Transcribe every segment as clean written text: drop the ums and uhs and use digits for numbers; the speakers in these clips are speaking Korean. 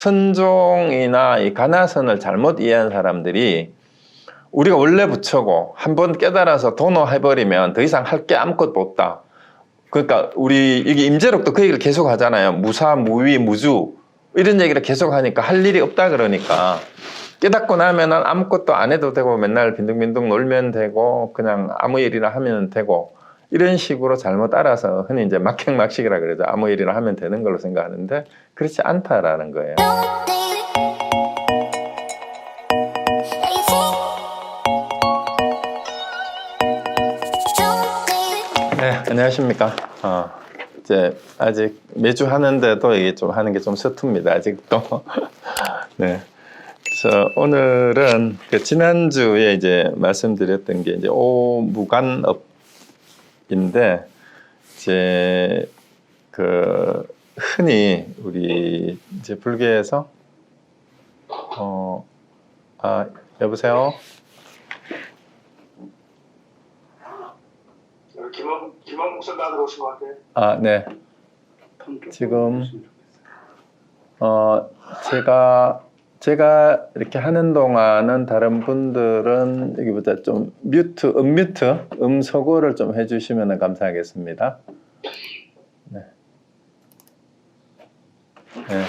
선종이나 이 가나선을 잘못 이해한 사람들이 우리가 원래 부처고 한번 깨달아서 도노해버리면 더 이상 할 게 아무것도 없다. 그러니까 우리 이게 임재록도 그 얘기를 계속 하잖아요. 무사, 무위, 무주 이런 얘기를 계속 하니까 할 일이 없다 그러니까 깨닫고 나면은 아무것도 안 해도 되고 맨날 빈둥빈둥 놀면 되고 그냥 아무 일이나 하면 되고 이런 식으로 잘못 알아서 흔히 이제 막행막식이라 그러죠. 아무 일이나 하면 되는 걸로 생각하는데 그렇지 않다라는 거예요. 네, 안녕하십니까. 이제 아직 매주 하는데도 이게 좀 하는 게 좀 서툽니다. 아직도. 네. 그래서 오늘은 그 지난주에 이제 말씀드렸던 게 이제 오무간업인데 이제 그 흔히 우리 이제 불교에서 여보세요? 김원 목사님 나 들어오신 것 같아요. 네. 지금 제가 이렇게 하는 동안은 다른 분들은 여기보다 좀 은뮤트, 음소거를 좀 해주시면 감사하겠습니다. 네. 네.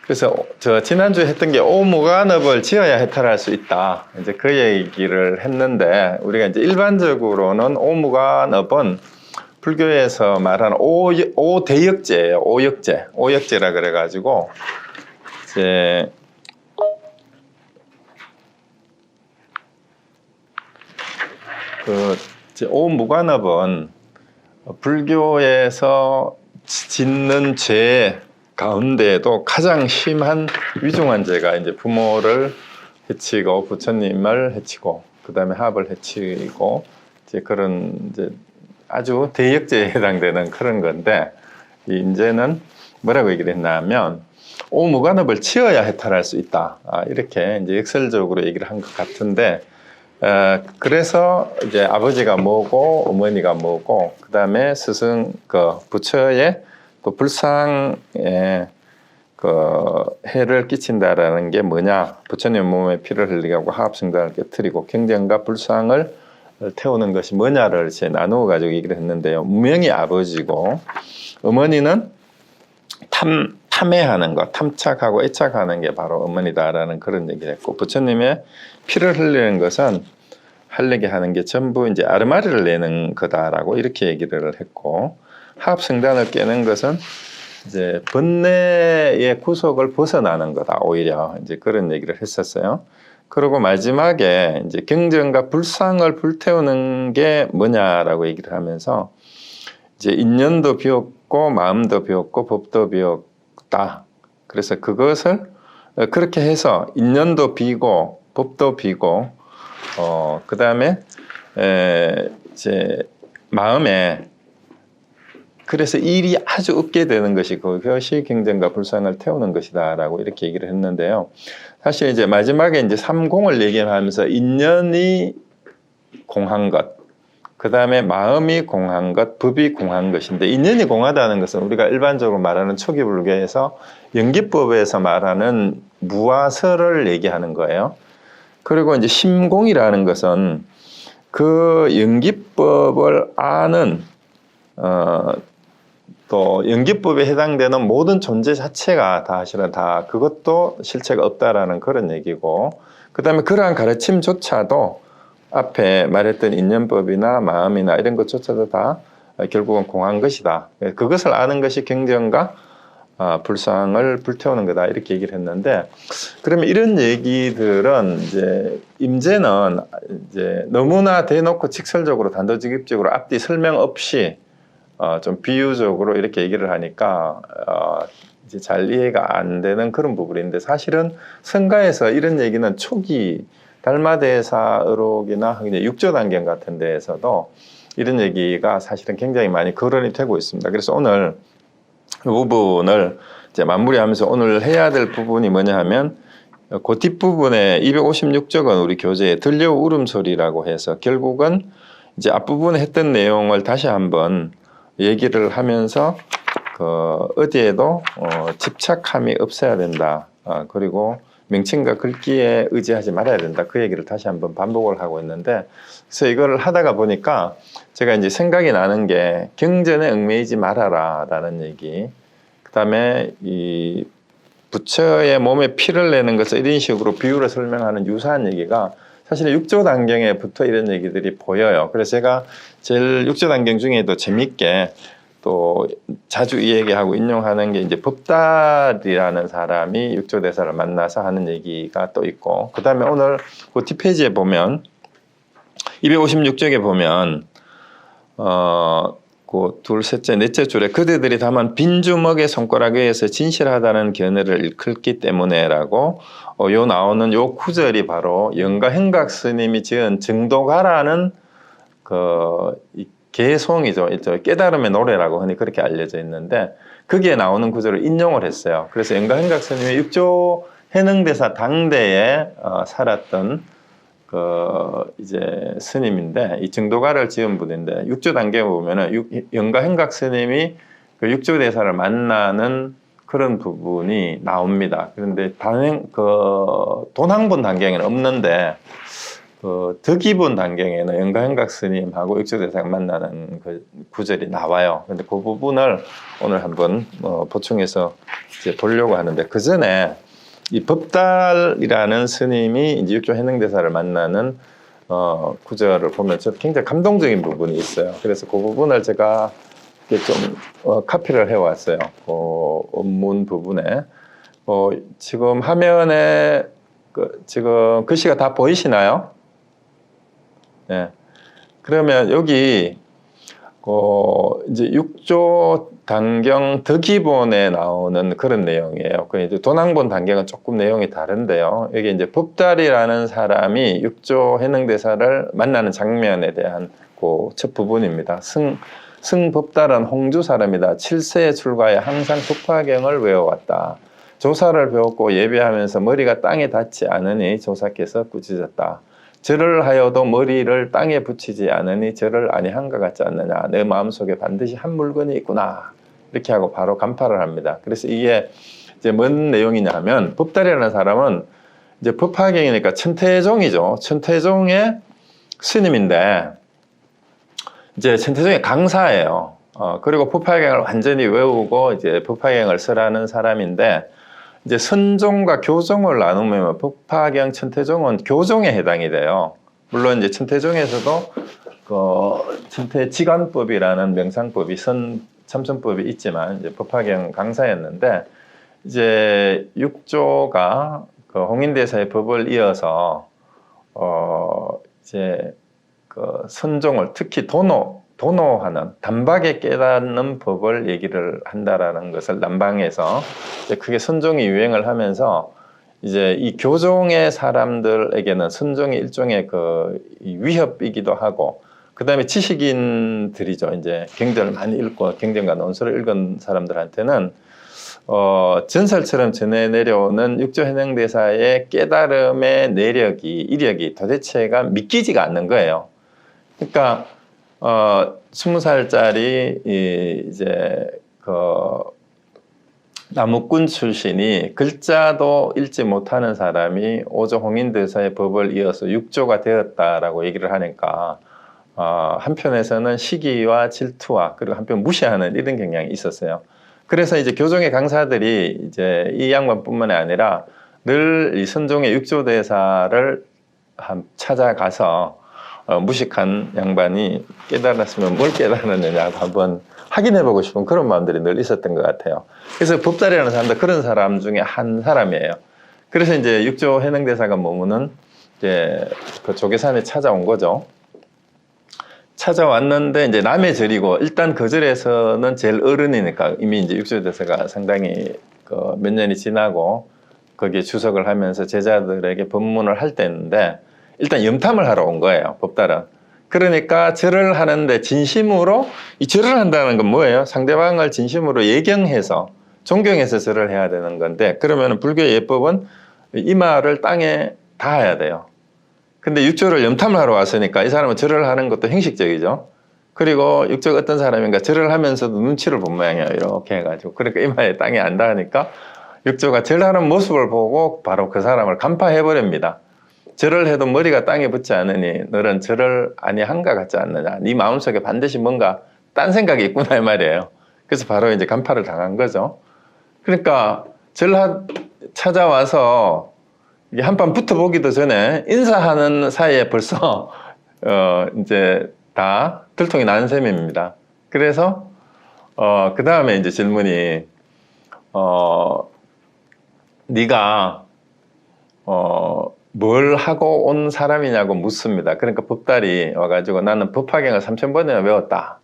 그래서 저 지난주에 했던 게 오무간업을 지어야 해탈할 수 있다. 이제 그 얘기를 했는데 우리가 이제 일반적으로는 오무간업은 불교에서 말하는 오대역제예요. 오역제라 그래가지고 이제 오무간업은 불교에서 짓는 죄 가운데에도 가장 심한 위중한 죄가 이제 부모를 해치고 부처님을 해치고 그 다음에 하합을 해치고 이제 그런 이제 아주 대역죄에 해당되는 그런 건데 이제는 뭐라고 얘기를 했냐면 오무간업을 지어야 해탈할 수 있다. 이렇게 이제 역설적으로 얘기를 한 것 같은데 그래서 이제 아버지가 뭐고 어머니가 뭐고 그 다음에 스승 부처의 또 불상에 해를 끼친다라는 게 뭐냐? 부처님 몸에 피를 흘리게 하고 하합승단을 깨뜨리고 경전과 불상을 태우는 것이 뭐냐를 이제 나누어 가지고 얘기를 했는데요. 분명히 아버지고 어머니는 탐해하는 것, 탐착하고 애착하는 게 바로 어머니다라는 그런 얘기를 했고 부처님의 피를 흘리는 것은 흘리게 하는 게 전부 이제 아르마리를 내는 거다라고 이렇게 얘기를 했고 하합승단을 깨는 것은 이제 번뇌의 구속을 벗어나는 거다 오히려 이제 그런 얘기를 했었어요. 그리고 마지막에 이제 경전과 불상을 불태우는 게 뭐냐라고 얘기를 하면서 이제 인연도 비웠고 마음도 비웠고 법도 비웠다. 그래서 그것을 그렇게 해서 인연도 비고 법도 비고 그 다음에 이제 마음에 그래서 일이 아주 없게 되는 것이 그것이 경전과 불상을 태우는 것이다라고 이렇게 얘기를 했는데요. 사실 이제 마지막에 이제 삼공을 얘기하면서 인연이 공한 것, 그 다음에 마음이 공한 것, 법이 공한 것인데 인연이 공하다는 것은 우리가 일반적으로 말하는 초기 불교에서 연기법에서 말하는 무아설을 얘기하는 거예요. 그리고 이제 심공이라는 것은 그 연기법을 아는 또 연기법에 해당되는 모든 존재 자체가 사실은 다 그것도 실체가 없다라는 그런 얘기고 그 다음에 그러한 가르침조차도 앞에 말했던 인연법이나 마음이나 이런 것조차도 다 결국은 공한 것이다. 그것을 아는 것이 경전과 불상을 불태우는 거다 이렇게 얘기를 했는데 그러면 이런 얘기들은 이제 임재는 이제 너무나 대놓고 직설적으로 단도직입적으로 앞뒤 설명 없이 좀 비유적으로 이렇게 얘기를 하니까 이제 잘 이해가 안 되는 그런 부분인데 사실은 성가에서 이런 얘기는 초기 달마대사 의록이나 육조단경 같은 데에서도 이런 얘기가 사실은 굉장히 많이 거론이 되고 있습니다. 그래서 오늘 이 부분을 이제 마무리하면서 오늘 해야 될 부분이 뭐냐 하면 그 뒷부분에 256쪽은 우리 교재에 들려 울음소리라고 해서 결국은 이제 앞부분에 했던 내용을 다시 한번 얘기를 하면서 어디에도 집착함이 없어야 된다. 그리고 명칭과 글귀에 의지하지 말아야 된다. 그 얘기를 다시 한번 반복을 하고 있는데, 그래서 이걸 하다가 보니까 제가 이제 생각이 나는 게 경전에 얽매이지 말아라라는 얘기, 그 다음에 이 부처의 몸에 피를 내는 것을 이런 식으로 비유로 설명하는 유사한 얘기가 사실 육조단경에 붙어 이런 얘기들이 보여요. 그래서 제가 제일 육조단경 중에도 재밌게 또 자주 이 얘기하고 인용하는 게 이제 법달이라는 사람이 육조대사를 만나서 하는 얘기가 또 있고, 그 다음에 오늘 그 뒷페이지에 보면 256쪽에 보면 그 둘, 셋째, 넷째 줄에 그대들이 다만 빈주먹의 손가락에 의해서 진실하다는 견해를 일컫기 때문에라고 요 나오는 요 구절이 바로 영가행각 스님이 지은 증도가라는 이 개송이죠. 깨달음의 노래라고 흔히 그렇게 알려져 있는데 거기에 나오는 구절을 인용을 했어요. 그래서 영가행각 스님이 육조 해능대사 당대에 살았던 이제 스님인데, 이 증도가를 지은 분인데, 육조 단계에 보면은 영가행각 스님이 그 육조대사를 만나는 그런 부분이 나옵니다. 그런데 돈항본 단계에는 없는데, 덕이본 단계에는 영가행각 스님하고 육조대사가 만나는 그 구절이 나와요. 근데 그 부분을 오늘 한번 보충해서 이제 보려고 하는데, 그 전에 이 법달이라는 스님이 이제 육조 해능대사를 만나는 구절을 보면 저 굉장히 감동적인 부분이 있어요. 그래서 그 부분을 제가 좀 카피를 해왔어요. 그 원문 부분에 지금 화면에 지금 글씨가 다 보이시나요? 네. 그러면 여기 이제 육조 단경 덕이본에 나오는 그런 내용이에요. 그 이제 돈항본 단경은 조금 내용이 다른데요. 여기 이제 법달이라는 사람이 육조 해능대사를 만나는 장면에 대한 그 첫 부분입니다. 승법달은 홍주 사람이다. 7세에 출가해 항상 법화경을 외워왔다. 조사를 배웠고 예배하면서 머리가 땅에 닿지 않으니 조사께서 꾸짖었다. 절을 하여도 머리를 땅에 붙이지 않으니 절을 아니한 것 같지 않느냐. 내 마음속에 반드시 한 물건이 있구나. 이렇게 하고 바로 간파를 합니다. 그래서 이게 이제 뭔 내용이냐 하면, 법달이라는 사람은 이제 법화경이니까 천태종이죠. 천태종의 스님인데 이제 천태종의 강사예요. 그리고 법화경을 완전히 외우고 이제 법화경을 쓰라는 사람인데, 이제 선종과 교종을 나누면 법화경 천태종은 교종에 해당이 돼요. 물론 이제 천태종에서도 천태지관법이라는 명상법이 참선법이 있지만 이제 법화경 강사였는데, 이제 육조가 홍인대사의 법을 이어서 이제 선종을, 특히 도노하는 단박에 깨닫는 법을 얘기를 한다라는 것을 남방에서 이제 그게 선종이 유행을 하면서, 이제 이 교종의 사람들에게는 선종이 일종의 위협이기도 하고, 그 다음에 지식인들이죠. 이제 경전을 많이 읽고 경전과 논설을 읽은 사람들한테는 전설처럼 전해 내려오는 육조 해능대사의 깨달음의 이력이 도대체가 믿기지가 않는 거예요. 그러니까 20살짜리 이제 나무꾼 출신이 글자도 읽지 못하는 사람이 오조 홍인대사의 법을 이어서 육조가 되었다라고 얘기를 하니까 한편에서는 시기와 질투와 그리고 한편 무시하는 이런 경향이 있었어요. 그래서 이제 교종의 강사들이 이제 이 양반뿐만이 아니라 늘 이 선종의 육조대사를 찾아가서 무식한 양반이 깨달았으면 뭘 깨달았느냐고 한번 확인해보고 싶은 그런 마음들이 늘 있었던 것 같아요. 그래서 법달이라는 사람도 그런 사람 중에 한 사람이에요. 그래서 이제 육조 해능대사가 머무는 이제 그 조계산에 찾아온 거죠. 찾아왔는데 이제 남의 절이고, 일단 그 절에서는 제일 어른이니까 이미 이제 육조대사가 상당히 몇 년이 지나고 거기에 주석을 하면서 제자들에게 법문을 할 때인데, 일단 염탐을 하러 온 거예요, 법달은. 그러니까 절을 하는데 진심으로, 이 절을 한다는 건 뭐예요? 상대방을 진심으로 예경해서 존경해서 절을 해야 되는 건데, 그러면 불교의 예법은 이마를 땅에 닿아야 돼요. 근데 육조를 염탐을 하러 왔으니까 이 사람은 절을 하는 것도 형식적이죠. 그리고 육조가 어떤 사람인가 절을 하면서도 눈치를 본 모양이에요. 이렇게 해가지고. 그러니까 이마에 땅에 안 닿으니까 육조가 절하는 모습을 보고 바로 그 사람을 간파해버립니다. 절을 해도 머리가 땅에 붙지 않으니 너는 절을 아니한가 같지 않느냐. 네 마음속에 반드시 뭔가 딴 생각이 있구나 이 말이에요. 그래서 바로 이제 간파를 당한 거죠. 그러니까 찾아와서 한판 붙어보기도 전에 인사하는 사이에 벌써 이제 다 들통이 나는 셈입니다. 그래서 그 다음에 이제 질문이 네가 뭘 하고 온 사람이냐고 묻습니다. 그러니까 법달이 와가지고 나는 법화경을 3000번이나 외웠다.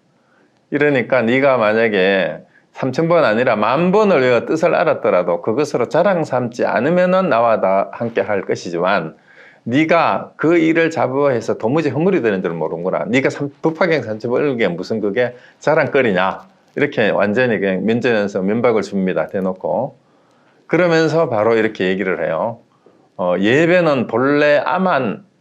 이러니까 네가 만약에 3000번 아니라 10,000번을 외워 뜻을 알았더라도 그것으로 자랑 삼지 않으면은 나와 다 함께 할 것이지만 네가 그 일을 자부해서 도무지 허물이 되는 줄 모르는구나. 네가 법화경 3000번 읽은 게 무슨 그게 자랑거리냐. 이렇게 완전히 그냥 면전에서 면박을 줍니다. 대놓고. 그러면서 바로 이렇게 얘기를 해요. 예배는 본래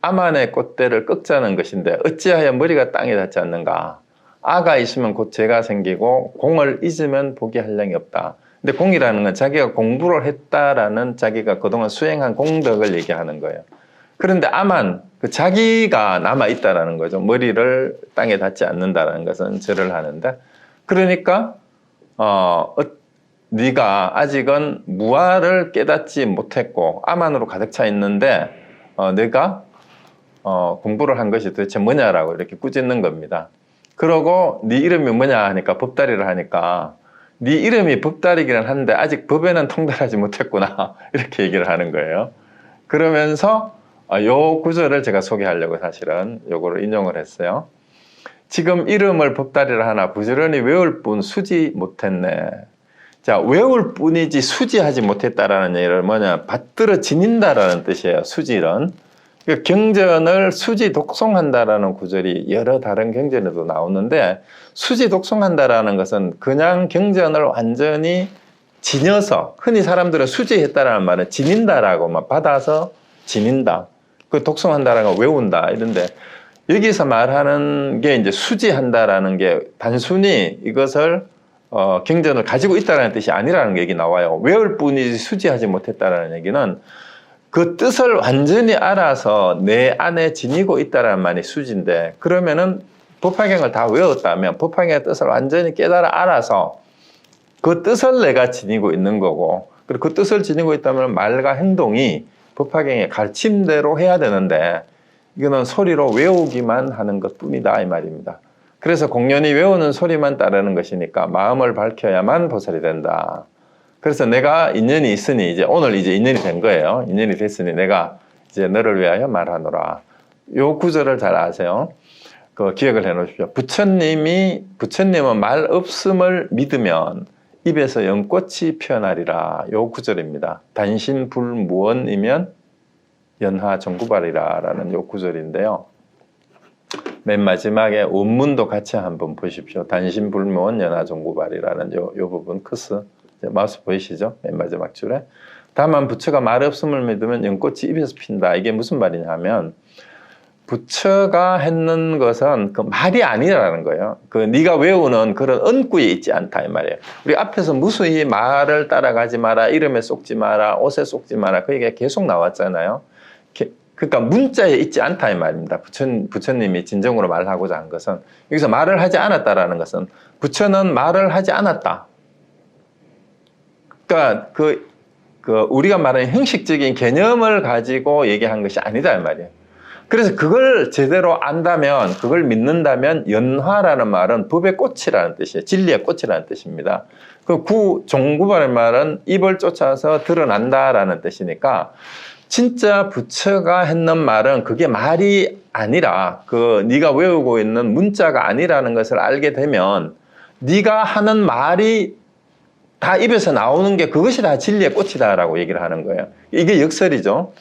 아만의 꽃대를 꺾자는 것인데 어찌하여 머리가 땅에 닿지 않는가. 아가 있으면 곧 죄가 생기고 공을 잊으면 복이 한량이 없다. 근데 공이라는 건 자기가 공부를 했다라는 자기가 그동안 수행한 공덕을 얘기하는 거예요. 그런데 아만, 그 자기가 남아있다라는 거죠. 머리를 땅에 닿지 않는다라는 것은 절을 하는데 그러니까 네가 아직은 무아를 깨닫지 못했고 아만으로 가득 차 있는데 내가 공부를 한 것이 도대체 뭐냐라고 이렇게 꾸짖는 겁니다. 그러고 네 이름이 뭐냐 하니까 법다리를 하니까 네 이름이 법다리기는 한데 아직 법에는 통달하지 못했구나 이렇게 얘기를 하는 거예요. 그러면서 요 구절을 제가 소개하려고 사실은 요거를 인용을 했어요. 지금 이름을 법다리를 하나 부지런히 외울 뿐 수지 못했네. 자, 외울 뿐이지 수지하지 못했다라는 얘기를 뭐냐, 받들어 지닌다라는 뜻이에요. 수지는. 그러니까 경전을 수지 독송한다라는 구절이 여러 다른 경전에도 나오는데 수지 독송한다라는 것은 그냥 경전을 완전히 지녀서 흔히 사람들은 수지했다라는 말은 지닌다라고만 받아서 지닌다. 그 독송한다라는 건 외운다 이런데 여기서 말하는 게 이제 수지한다라는 게 단순히 이것을 경전을 가지고 있다는 뜻이 아니라는 얘기 나와요. 외울 뿐이지 수지하지 못했다라는 얘기는 그 뜻을 완전히 알아서 내 안에 지니고 있다는 말이 수지인데 그러면은 법화경을 다 외웠다면 법화경의 뜻을 완전히 깨달아 알아서 그 뜻을 내가 지니고 있는 거고 그리고 그 뜻을 지니고 있다면 말과 행동이 법화경의 가르침대로 해야 되는데 이거는 소리로 외우기만 하는 것뿐이다 이 말입니다. 그래서 공연히 외우는 소리만 따르는 것이니까 마음을 밝혀야만 보살이 된다. 그래서 내가 인연이 있으니 이제 오늘 이제 인연이 된 거예요. 인연이 됐으니 내가 이제 너를 위하여 말하노라. 요 구절을 잘 아세요. 그 기억을 해 놓으십시오. 부처님은 말 없음을 믿으면 입에서 연꽃이 피어나리라. 요 구절입니다. 단신불무언이면 연하정구발이라 라는 요 구절인데요. 맨 마지막에 원문도 같이 한번 보십시오. 단신불무언 연하정구발이라는 요 부분 크스 마우스 보이시죠? 맨 마지막 줄에. 다만 부처가 말 없음을 믿으면 연꽃이 입에서 핀다. 이게 무슨 말이냐 하면 부처가 했는 것은 그 말이 아니라는 거예요. 그 네가 외우는 그런 언구에 있지 않다 이 말이에요. 우리 앞에서 무수히 말을 따라가지 마라, 이름에 쏙지 마라, 옷에 쏙지 마라 그 얘기가 계속 나왔잖아요. 그러니까 문자에 있지 않다 이 말입니다. 부처님이 진정으로 말하고자 한 것은 여기서 말을 하지 않았다라는 것은 부처는 말을 하지 않았다. 그러니까 우리가 말하는 형식적인 개념을 가지고 얘기한 것이 아니다 이 말이에요. 그래서 그걸 제대로 안다면, 그걸 믿는다면 연화라는 말은 법의 꽃이라는 뜻이에요. 진리의 꽃이라는 뜻입니다. 종구발의 말은 입을 쫓아서 드러난다라는 뜻이니까 진짜 부처가 했는 말은 그게 말이 아니라 네가 외우고 있는 문자가 아니라는 것을 알게 되면 네가 하는 말이 다 입에서 나오는 게 그것이 다 진리의 꽃이다라고 얘기를 하는 거예요. 이게 역설이죠.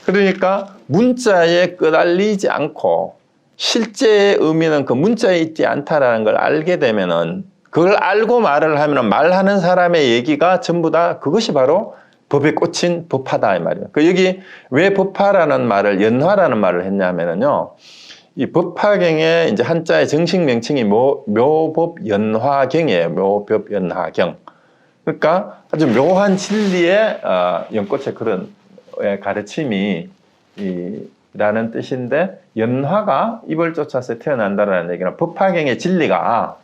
그러니까 문자에 끄달리지 않고 실제의 의미는 그 문자에 있지 않다라는 걸 알게 되면은 그걸 알고 말을 하면은 말하는 사람의 얘기가 전부 다 그것이 바로 법의 꽃인 법화다 이 말이에요. 여기 왜 법화라는 말을 연화라는 말을 했냐면은요. 이 법화경의 이제 한자의 정식 명칭이 묘법연화경이에요. 묘법연화경. 그러니까 아주 묘한 진리의 연꽃의 그런 가르침이 라는 뜻인데, 연화가 입을 쫓아서 태어난다는 얘기는 법화경의 진리가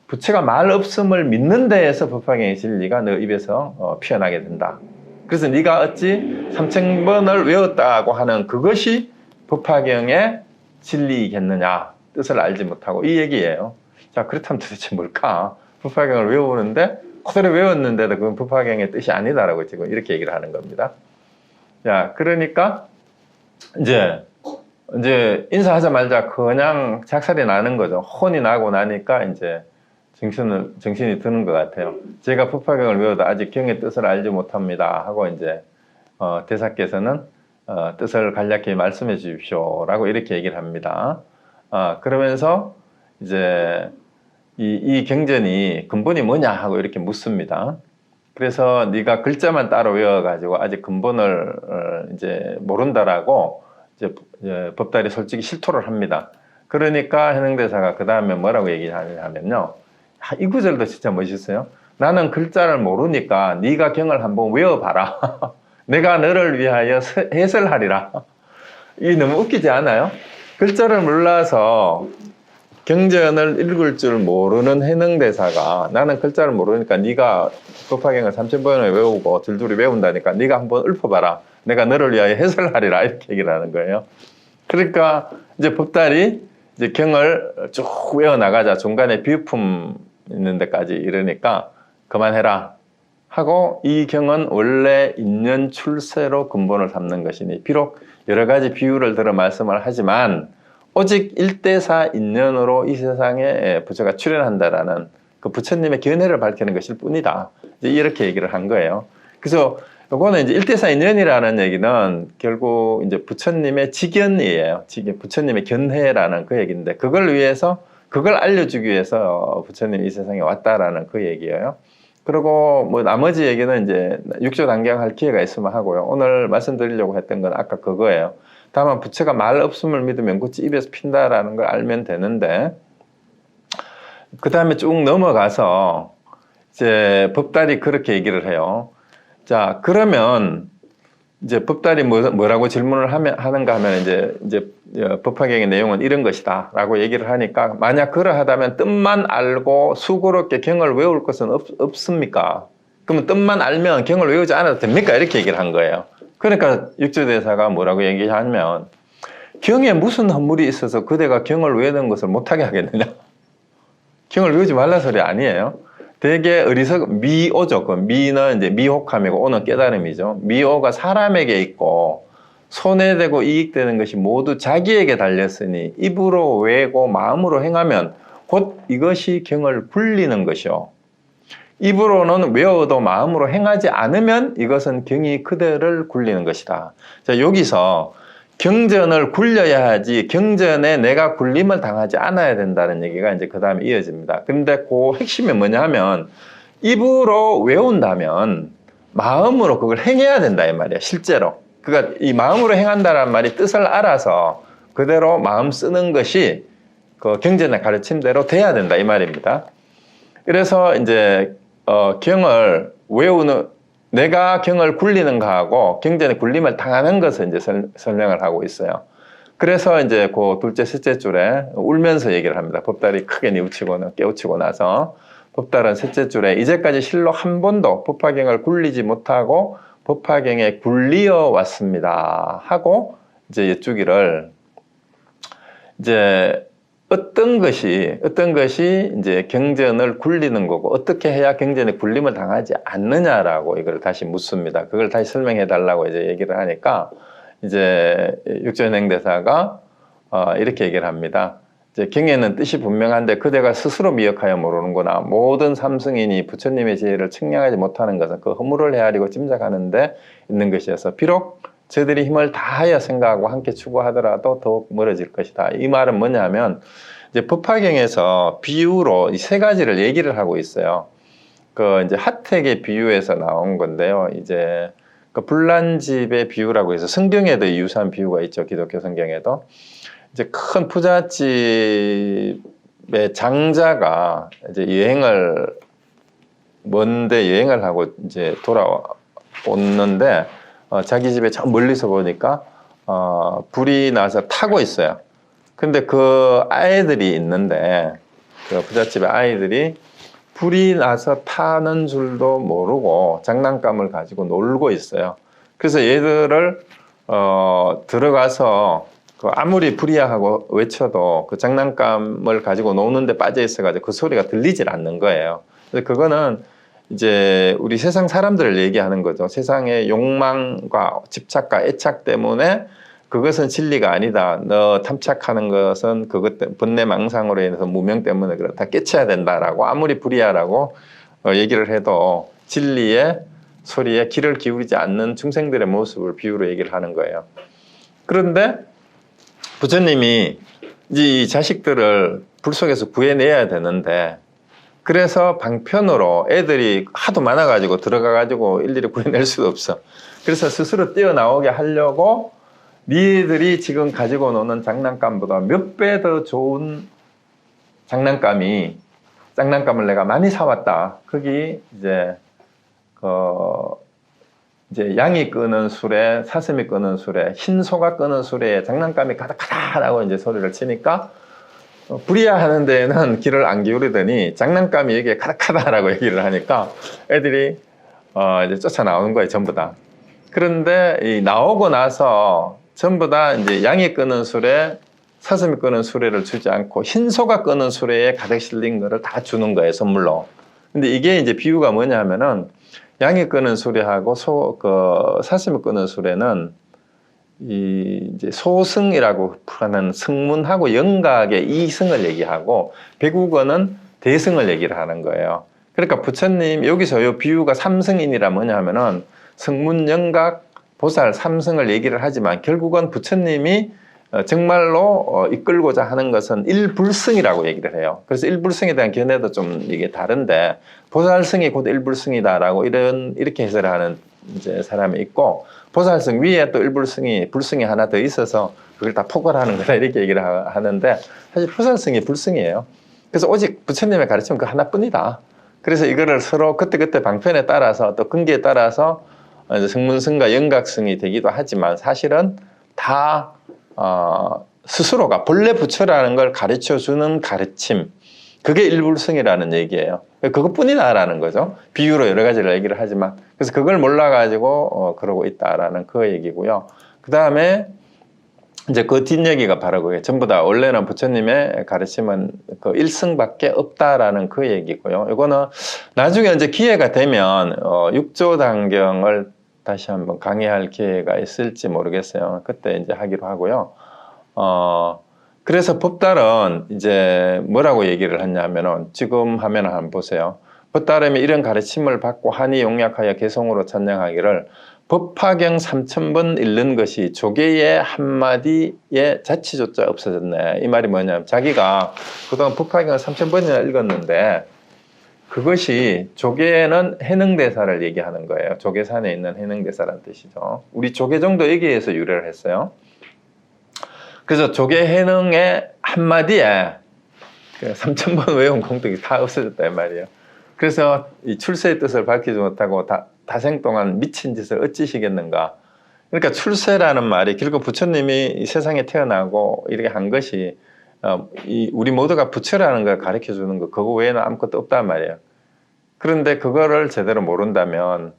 부처가 말 없음을 믿는 데에서 법화경의 진리가 너 입에서 피어나게 된다. 그래서 네가 어찌 3000번을 외웠다고 하는 그것이 법화경의 진리이겠느냐, 뜻을 알지 못하고, 이 얘기예요. 자, 그렇다면 도대체 뭘까? 법화경을 외우는데 그대로 외웠는데도 그건 법화경의 뜻이 아니다라고 지금 이렇게 얘기를 하는 겁니다. 자, 그러니까 이제 인사하자마자 그냥 작살이 나는 거죠. 혼이 나고 나니까 이제 정신이 드는 것 같아요. 제가 법화경을 외워도 아직 경의 뜻을 알지 못합니다 하고 이제 대사께서는 뜻을 간략히 말씀해 주십시오라고 이렇게 얘기를 합니다. 그러면서 이제 이 경전이 근본이 뭐냐 하고 이렇게 묻습니다. 그래서 네가 글자만 따로 외워가지고 아직 근본을 이제 모른다라고 이제 법달이 솔직히 실토를 합니다. 그러니까 현행대사가 그 다음에 뭐라고 얘기하냐면요. 이 구절도 진짜 멋있어요. 나는 글자를 모르니까 네가 경을 한번 외워봐라. 내가 너를 위하여 해설하리라. 이게 너무 웃기지 않아요? 글자를 몰라서 경전을 읽을 줄 모르는 해능대사가 나는 글자를 모르니까 네가 법화경을 3000번을 외우고 줄줄이 외운다니까 네가 한번 읊어봐라. 내가 너를 위하여 해설하리라. 이렇게 얘기를 하는 거예요. 그러니까 이제 법달이 이제 경을 쭉 외워나가자 중간에 비유품 있는 데까지 이르니까 그만해라 하고, 이 경은 원래 인연 출세로 근본을 삼는 것이니 비록 여러 가지 비유를 들어 말씀을 하지만 오직 일대사 인연으로 이 세상에 부처가 출현한다라는 그 부처님의 견해를 밝히는 것일 뿐이다. 이제 이렇게 얘기를 한 거예요. 그래서 요거는 이제 일대사 인연이라는 얘기는 결국 이제 부처님의 지견이에요. 부처님의 견해라는 그 얘기인데, 그걸 알려주기 위해서 부처님이 이 세상에 왔다라는 그 얘기예요. 그리고 뭐 나머지 얘기는 이제 육조 단경할 기회가 있으면 하고요. 오늘 말씀드리려고 했던 건 아까 그거예요. 다만 부처가 말 없음을 믿으면 굳이 입에서 핀다라는 걸 알면 되는데, 그 다음에 쭉 넘어가서 이제 법달이 그렇게 얘기를 해요. 자, 그러면 이제 법달이 뭐라고 질문을 하는가 하면 이제 법화경의 내용은 이런 것이다 라고 얘기를 하니까, 만약 그러하다면 뜻만 알고 수고롭게 경을 외울 것은 없습니까? 그러면 뜻만 알면 경을 외우지 않아도 됩니까? 이렇게 얘기를 한 거예요. 그러니까 육조대사가 뭐라고 얘기하냐면, 경에 무슨 허물이 있어서 그대가 경을 외우는 것을 못하게 하겠느냐? 경을 외우지 말라 소리 아니에요. 되게 미오죠. 그 미는 이제 미혹함이고 오는 깨달음이죠. 미오가 사람에게 있고 손에 대고 이익되는 것이 모두 자기에게 달렸으니 입으로 외고 마음으로 행하면 곧 이것이 경을 굴리는 것이요. 입으로는 외워도 마음으로 행하지 않으면 이것은 경이 그대를 굴리는 것이다. 자, 여기서 경전을 굴려야 하지 경전에 내가 굴림을 당하지 않아야 된다는 얘기가 이제 그 다음에 이어집니다. 근데 그 핵심이 뭐냐 하면, 입으로 외운다면 마음으로 그걸 행해야 된다 이 말이야, 실제로. 그러니까 이 마음으로 행한다는 말이 뜻을 알아서 그대로 마음 쓰는 것이 그 경전의 가르침대로 돼야 된다 이 말입니다. 그래서 이제 경을 외우는, 내가 경을 굴리는 거하고 경전에 굴림을 당하는 것을 이제 설명을 하고 있어요. 그래서 이제 그 둘째, 셋째 줄에 울면서 얘기를 합니다. 법달이 크게 깨우치고 나서, 법달은 셋째 줄에 이제까지 실로 한 번도 법화경을 굴리지 못하고 법화경에 굴리어 왔습니다 하고 이제 여쭈기를, 이제 어떤 것이 이제 경전을 굴리는 거고 어떻게 해야 경전에 굴림을 당하지 않느냐라고 이걸 다시 묻습니다. 그걸 다시 설명해 달라고 이제 얘기를 하니까, 이제 육조현행대사가 이렇게 얘기를 합니다. 이제 경에는 뜻이 분명한데 그대가 스스로 미역하여 모르는구나. 모든 삼승인이 부처님의 지혜를 측량하지 못하는 것은 그 허물을 헤아리고 짐작하는데 있는 것이어서 비록 저들이 힘을 다하여 생각하고 함께 추구하더라도 더욱 멀어질 것이다. 이 말은 뭐냐면, 이제 법화경에서 비유로 이 세 가지를 얘기를 하고 있어요. 그 이제 하택의 비유에서 나온 건데요. 이제 그 불난집의 비유라고 해서 성경에도 유사한 비유가 있죠. 기독교 성경에도. 이제 큰 부잣집의 장자가 이제 여행을 먼데 여행을 하고 이제 돌아오는데 자기 집에 저 멀리서 보니까 불이 나서 타고 있어요. 근데 그 아이들이 있는데 그 부잣집의 아이들이 불이 나서 타는 줄도 모르고 장난감을 가지고 놀고 있어요. 그래서 얘들을 들어가서 아무리 불이야하고 외쳐도 그 장난감을 가지고 노는데 빠져 있어가지고 그 소리가 들리질 않는 거예요. 그래서 그거는 이제 우리 세상 사람들을 얘기하는 거죠. 세상의 욕망과 집착과 애착 때문에 그것은 진리가 아니다. 너 탐착하는 것은 그것 때문에 번뇌망상으로 인해서 무명 때문에 그렇다. 깨쳐야 된다라고 아무리 불이야라고 얘기를 해도 진리의 소리에 귀를 기울이지 않는 중생들의 모습을 비유로 얘기를 하는 거예요. 그런데 부처님이 이 자식들을 불 속에서 구해내야 되는데 그래서 방편으로 애들이 하도 많아가지고 들어가가지고 일일이 구해낼 수도 없어. 그래서 스스로 뛰어나오게 하려고 니들이 지금 가지고 노는 장난감보다 몇 배 더 좋은 장난감을 내가 많이 사왔다. 거기 이제 양이 끄는 수레, 사슴이 끄는 수레, 흰 소가 끄는 수레에 장난감이 가득하다라고 이제 소리를 치니까 불이야 하는 데에는 귀를 안 기울이더니 장난감이 여기에 가득하다라고 얘기를 하니까 애들이 이제 쫓아 나오는 거예요, 전부 다. 그런데 나오고 나서 전부 다 이제 양이 끄는 수레, 사슴이 끄는 수레를 주지 않고 흰 소가 끄는 수레에 가득 실린 거를 다 주는 거예요, 선물로. 근데 이게 이제 비유가 뭐냐 하면은 양이 끄는 수레하고 사슴이 끄는 수레는 이제 소승이라고 하는 승문하고 영각의 이승을 얘기하고 백우건은 대승을 얘기를 하는 거예요. 그러니까 부처님 여기서 이 비유가 삼승인이라 뭐냐 하면은 승문, 영각, 보살 삼승을 얘기를 하지만 결국은 부처님이 정말로 이끌고자 하는 것은 일불승이라고 얘기를 해요. 그래서 일불승에 대한 견해도 좀 이게 다른데 보살승이 곧 일불승이다라고 이렇게 해석을 하는 이제 사람이 있고 보살승 위에 또 불승이 하나 더 있어서 그걸 다 포괄하는 거다 이렇게 얘기를 하는데 사실 보살승이 불승이에요. 그래서 오직 부처님의 가르침은 그 하나뿐이다. 그래서 이거를 서로 그때그때 방편에 따라서 또 근기에 따라서 승문승과 영각승이 되기도 하지만 사실은 다 스스로가 본래 부처라는 걸 가르쳐주는 가르침, 그게 일불승이라는 얘기예요. 그것뿐이다라는 거죠. 비유로 여러 가지를 얘기를 하지만 그래서 그걸 몰라가지고 그러고 있다라는 그 얘기고요. 그 다음에 이제 그 뒷얘기가 바로 그게 전부 다 원래는 부처님의 가르침은 그 일승밖에 없다라는 그 얘기고요. 이거는 나중에 이제 기회가 되면 육조단경을 다시 한번 강의할 기회가 있을지 모르겠어요. 그때 이제 하기로 하고요. 그래서 법달은 이제 뭐라고 얘기를 했냐면은 지금 화면을 한번 보세요. 법달음이 이런 가르침을 받고 한이 용약하여 개성으로 찬양하기를 법화경 3000번 읽는 것이 조계의 한마디에 자취조차 없어졌네. 이 말이 뭐냐면 자기가 그동안 법화경을 3000번이나 읽었는데 그것이 조계는 해능대사를 얘기하는 거예요. 조계산에 있는 해능대사라는 뜻이죠. 우리 조계 정도 여기에서 유래를 했어요. 그래서 조계 해능의 한마디에 3000번 외운 공덕이 다 없어졌다 이 말이에요. 그래서 이 출세의 뜻을 밝히지 못하고 다생 동안 미친 짓을 어찌시겠는가. 그러니까 출세라는 말이 결국 부처님이 이 세상에 태어나고 이렇게 한 것이 우리 모두가 부처라는 걸 가르쳐 주는 거 그거 외에는 아무것도 없단 말이에요. 그런데 그거를 제대로 모른다면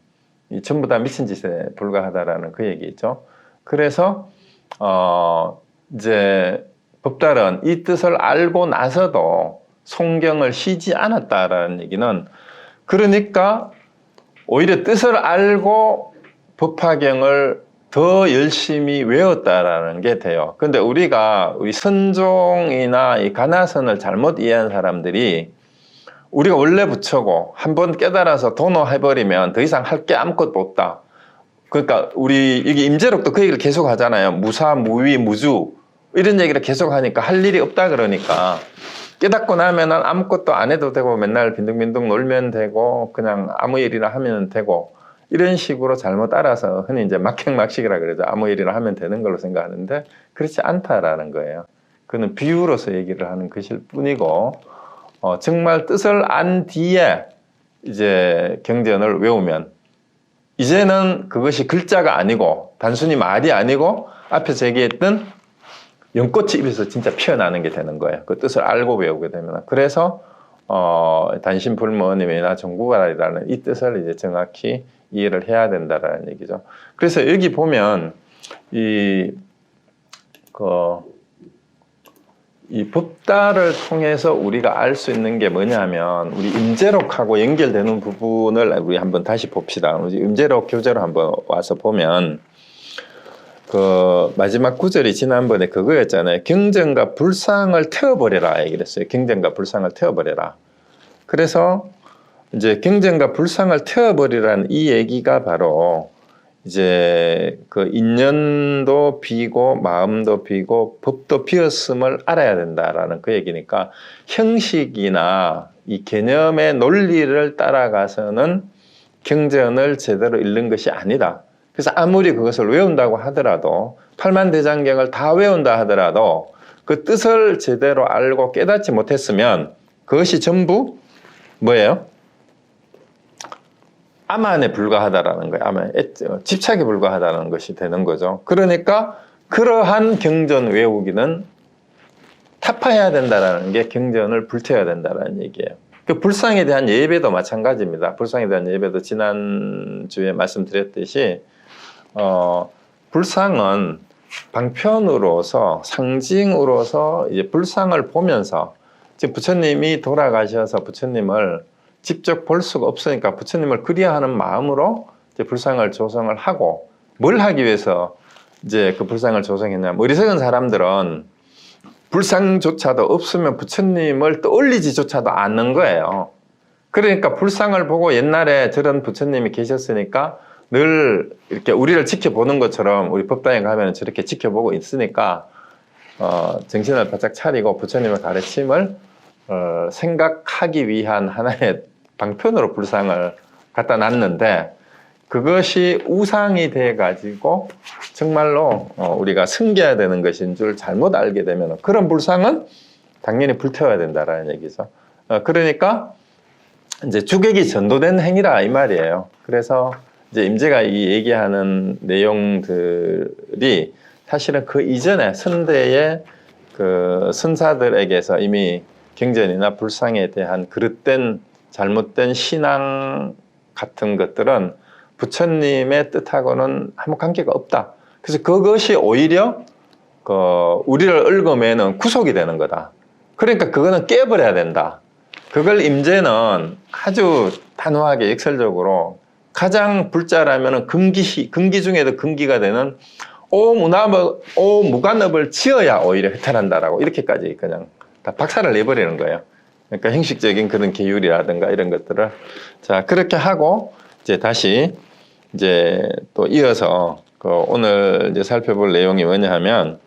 전부 다 미친 짓에 불과하다라는 그 얘기죠. 그래서 이제 법달은 이 뜻을 알고 나서도 송경을 쉬지 않았다라는 얘기는 그러니까 오히려 뜻을 알고 법화경을 더 열심히 외웠다라는 게 돼요. 근데 우리 선종이나 이 가나선을 잘못 이해한 사람들이 우리가 원래 부처고 한번 깨달아서 도노해버리면 더 이상 할 게 아무것도 없다. 그러니까 이게 임재록도 그 얘기를 계속 하잖아요. 무사, 무위, 무주 이런 얘기를 계속 하니까 할 일이 없다 그러니까 깨닫고 나면은 아무것도 안 해도 되고 맨날 빈둥빈둥 놀면 되고 그냥 아무 일이나 하면 되고 이런 식으로 잘못 알아서 흔히 이제 막행막식이라 그러죠. 아무 일이나 하면 되는 걸로 생각하는데 그렇지 않다라는 거예요. 그는 비유로서 얘기를 하는 것일 뿐이고 정말 뜻을 안 뒤에 이제 경전을 외우면 이제는 그것이 글자가 아니고 단순히 말이 아니고 앞에서 얘기했던 연꽃이 입에서 진짜 피어나는 게 되는 거예요. 그 뜻을 알고 외우게 되면. 그래서 단신불모님이나 종구가라라는 이 뜻을 이제 정확히 이해를 해야 된다라는 얘기죠. 그래서 여기 보면 이 법다를 통해서 우리가 알 수 있는 게 뭐냐면 우리 임재록하고 연결되는 부분을 우리 한번 다시 봅시다. 우리 임재록 교재로 한번 와서 보면 그 마지막 구절이 지난번에 그거였잖아요. 경전과 불상을 태워버려라 얘기를 했어요. 경전과 불상을 태워버려라. 그래서 이제 경전과 불상을 태워버리라는 이 얘기가 바로 이제 그 인연도 비고 마음도 비고 법도 비었음을 알아야 된다라는 그 얘기니까 형식이나 이 개념의 논리를 따라가서는 경전을 제대로 읽는 것이 아니다. 그래서 아무리 그것을 외운다고 하더라도 팔만대장경을 다 외운다 하더라도 그 뜻을 제대로 알고 깨닫지 못했으면 그것이 전부 뭐예요? 암안에 불과하다라는 거예요. 암안, 집착에 불과하다는 것이 되는 거죠. 그러니까 그러한 경전 외우기는 타파해야 된다라는 게 경전을 불태워야 된다라는 얘기예요. 그 불상에 대한 예배도 마찬가지입니다. 불상에 대한 예배도 지난주에 말씀드렸듯이 불상은 방편으로서 상징으로서 이제 불상을 보면서 지금 부처님이 돌아가셔서 부처님을 직접 볼 수가 없으니까 부처님을 그리워하는 마음으로 이제 불상을 조성을 하고 뭘 하기 위해서 이제 그 불상을 조성했냐면 어리석은 사람들은 불상조차도 없으면 부처님을 떠올리지조차도 않는 거예요. 그러니까 불상을 보고 옛날에 저런 부처님이 계셨으니까 늘 이렇게 우리를 지켜보는 것처럼 우리 법당에 가면 저렇게 지켜보고 있으니까 정신을 바짝 차리고 부처님의 가르침을 생각하기 위한 하나의 방편으로 불상을 갖다 놨는데 그것이 우상이 돼 가지고 정말로 우리가 섬겨야 되는 것인 줄 잘못 알게 되면 그런 불상은 당연히 불태워야 된다라는 얘기죠. 그러니까 이제 주객이 전도된 행위라 이 말이에요. 그래서 이제 임재가 이 얘기하는 내용들이 사실은 그 이전에 선대의 그 선사들에게서 이미 경전이나 불상에 대한 그릇된 잘못된 신앙 같은 것들은 부처님의 뜻하고는 아무 관계가 없다. 그래서 그것이 오히려 우리를 얽어매는 구속이 되는 거다. 그러니까 그거는 깨버려야 된다. 그걸 임재는 아주 단호하게 역설적으로 가장 불자라면 금기 중에도 금기가 되는 무간업을 지어야 오히려 해탈한다라고 이렇게까지 그냥 다 박살을 내버리는 거예요. 그러니까 형식적인 그런 계율이라든가 이런 것들을 자 그렇게 하고 이제 다시 이제 또 이어서 오늘 이제 살펴볼 내용이 뭐냐 하면